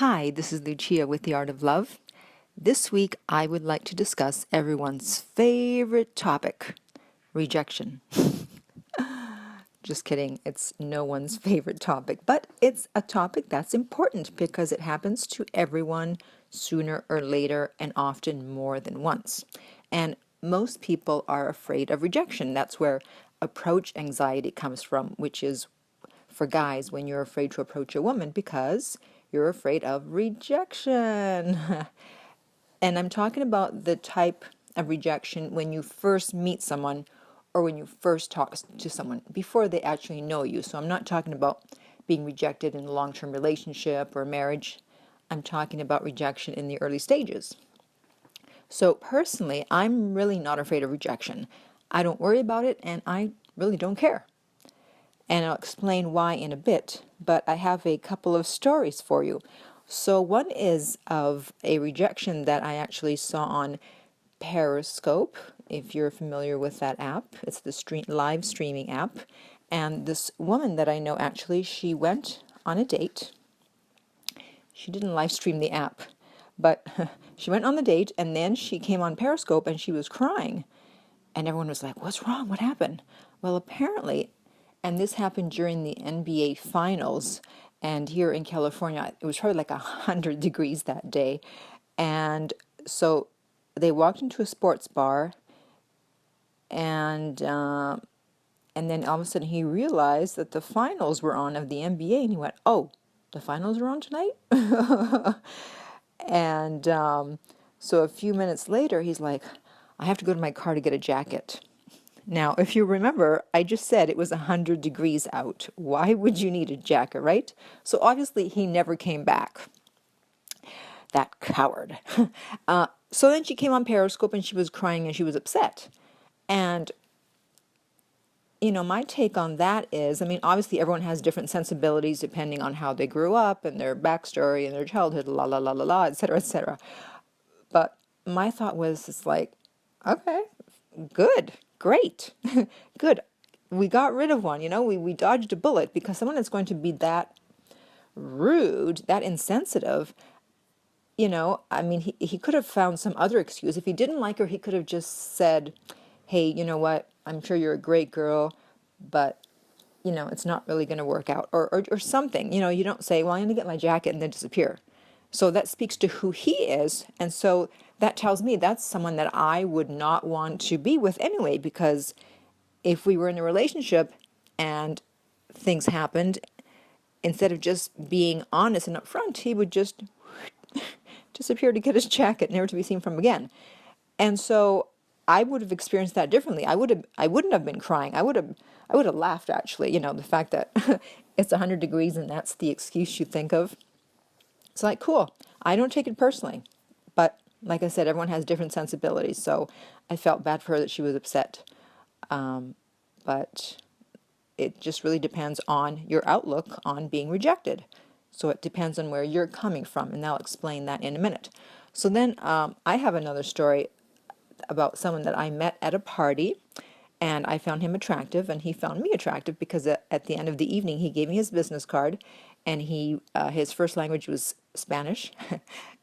Hi, this is Lucia with The Art of Love. This week I would like to discuss everyone's favorite topic, rejection. Just kidding, it's no one's favorite topic, but it's a topic that's important because it happens to everyone sooner or later and often more than once. And most people are afraid of rejection. That's where approach anxiety comes from, which is for guys when you're afraid to approach a woman because you're afraid of rejection. And I'm talking about the type of rejection when you first meet someone or when you first talk to someone before they actually know you. So I'm not talking about being rejected in a long-term relationship or marriage. I'm talking about rejection in the early stages. So personally, I'm really not afraid of rejection. I don't worry about it and I really don't care. And I'll explain why in a bit, but I have a couple of stories for you. So one is of a rejection that I actually saw on Periscope, if you're familiar with that app. It's the live streaming app. And this woman that I know, actually, she went on a date. She didn't live stream the app, but she went on the date and then she came on Periscope and she was crying. And everyone was like, "What's wrong? What happened?" Well, apparently, and this happened during the NBA Finals, and here in California, it was probably like 100 degrees that day. And so they walked into a sports bar, and then all of a sudden he realized that the finals were on of the NBA, and he went, "Oh, the finals are on tonight?" And so a few minutes later, he's like, "I have to go to my car to get a jacket." Now, if you remember, I just said it was 100 degrees out. Why would you need a jacket, right? So obviously he never came back. That coward. So then she came on Periscope and she was crying and she was upset. And, my take on that is, obviously everyone has different sensibilities depending on how they grew up and their backstory and their childhood, la la la la la, etc., etc. But my thought was, it's like, okay, good, great, good. We got rid of one, we dodged a bullet, because someone that's going to be that rude, that insensitive, he could have found some other excuse. If he didn't like her, he could have just said, "Hey, you know what? I'm sure you're a great girl, but, it's not really going to work out," or something. You don't say, "Well, I'm going to get my jacket," and then disappear. So that speaks to who he is. And so that tells me that's someone that I would not want to be with anyway, because if we were in a relationship and things happened, instead of just being honest and upfront, he would just disappear to get his jacket, never to be seen from again. And so I would have experienced that differently. I wouldn't have been crying. I would have laughed, actually, the fact that it's 100 degrees and that's the excuse you think of. It's like, cool. I don't take it personally. But like I said, everyone has different sensibilities. So I felt bad for her that she was upset. But it just really depends on your outlook on being rejected. So it depends on where you're coming from. And I'll explain that in a minute. So then I have another story about someone that I met at a party. And I found him attractive, and he found me attractive because at the end of the evening, he gave me his business card, and his first language was Spanish,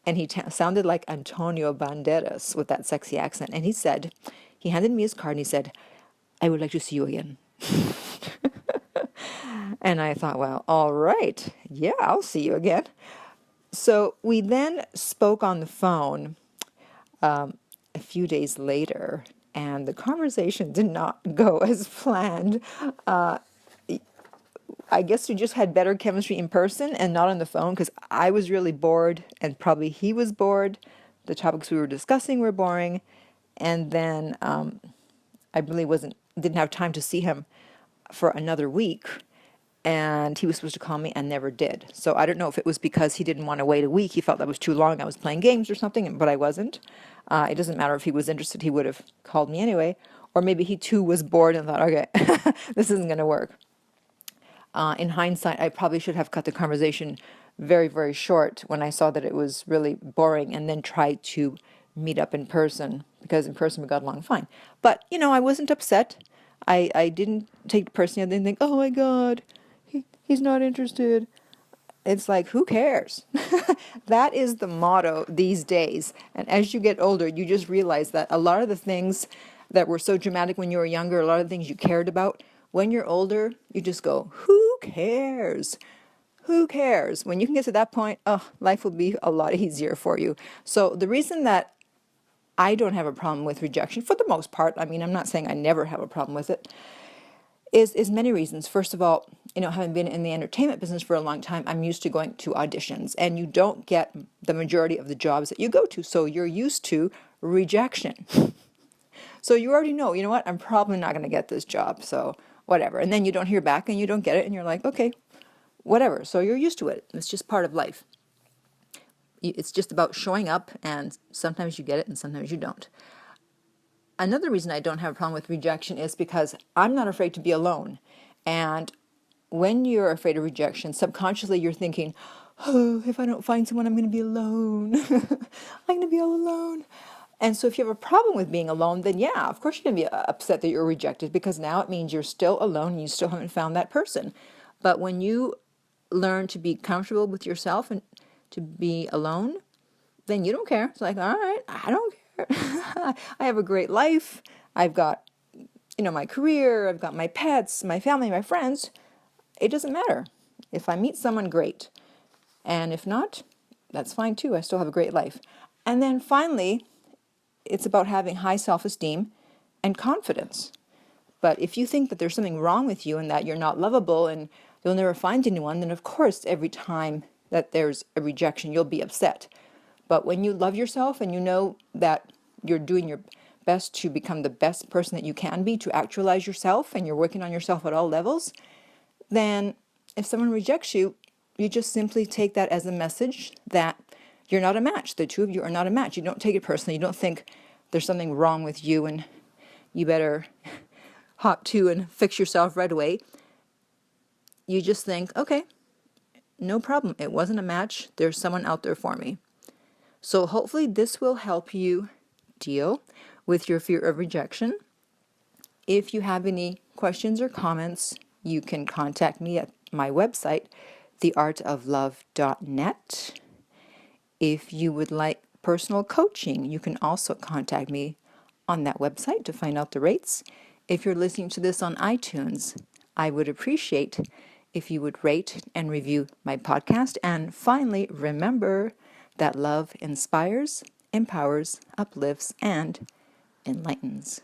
and he sounded like Antonio Banderas with that sexy accent. And he handed me his card, and he said, "I would like to see you again." And I thought, well, all right, yeah, I'll see you again. So we then spoke on the phone a few days later, and the conversation did not go as planned. I guess we just had better chemistry in person and not on the phone, because I was really bored and probably he was bored. The topics we were discussing were boring. And then I really didn't have time to see him for another week. And he was supposed to call me and never did. So I don't know if it was because he didn't want to wait a week. He felt that was too long. I was playing games or something, but I wasn't. It doesn't matter if he was interested. He would have called me anyway. Or maybe he too was bored and thought, okay, this isn't going to work. In hindsight, I probably should have cut the conversation very, very short when I saw that it was really boring, and then tried to meet up in person, because in person we got along fine. But, I wasn't upset. I didn't take it personally. I didn't think, "Oh my God, he's not interested." it's like, who cares? That is the motto these days. And as you get older, you just realize that a lot of the things that were so dramatic when you were younger, a lot of the things you cared about, when you're older, you just go, who cares? Who cares? When you can get to that point, oh, life will be a lot easier for you. So the reason that I don't have a problem with rejection, for the most part, I mean, I'm not saying I never have a problem with it, is many reasons. First of all, having been in the entertainment business for a long time, I'm used to going to auditions, and you don't get the majority of the jobs that you go to, so you're used to rejection. So you already know, you know what, I'm probably not going to get this job, so whatever. And then you don't hear back and you don't get it, and you're like, okay, whatever. So you're used to it. It's just part of life. It's just about showing up, and sometimes you get it and sometimes you don't. Another reason I don't have a problem with rejection is because I'm not afraid to be alone. And when you're afraid of rejection, subconsciously you're thinking, oh, if I don't find someone, I'm going to be alone. I'm going to be all alone. And so if you have a problem with being alone, then yeah, of course you're going to be upset that you're rejected, because now it means you're still alone and you still haven't found that person. But when you learn to be comfortable with yourself and to be alone, then you don't care. It's like, all right, I don't care. I have a great life. I've got, my career. I've got my pets, my family, my friends. It doesn't matter. If I meet someone, great. And if not, that's fine too. I still have a great life. And then finally, it's about having high self-esteem and confidence. But if you think that there's something wrong with you and that you're not lovable and you'll never find anyone, then of course every time that there's a rejection, you'll be upset. But when you love yourself and you know that you're doing your best to become the best person that you can be, to actualize yourself, and you're working on yourself at all levels, then if someone rejects you, you just simply take that as a message that you're not a match. The two of you are not a match. You don't take it personally. You don't think there's something wrong with you and you better hop to and fix yourself right away. You just think, okay, no problem. It wasn't a match. There's someone out there for me. So hopefully this will help you deal with your fear of rejection. If you have any questions or comments, you can contact me at my website, theartoflove.net. If you would like personal coaching, you can also contact me on that website to find out the rates. If you're listening to this on iTunes, I would appreciate if you would rate and review my podcast. And finally, remember that love inspires, empowers, uplifts, and enlightens.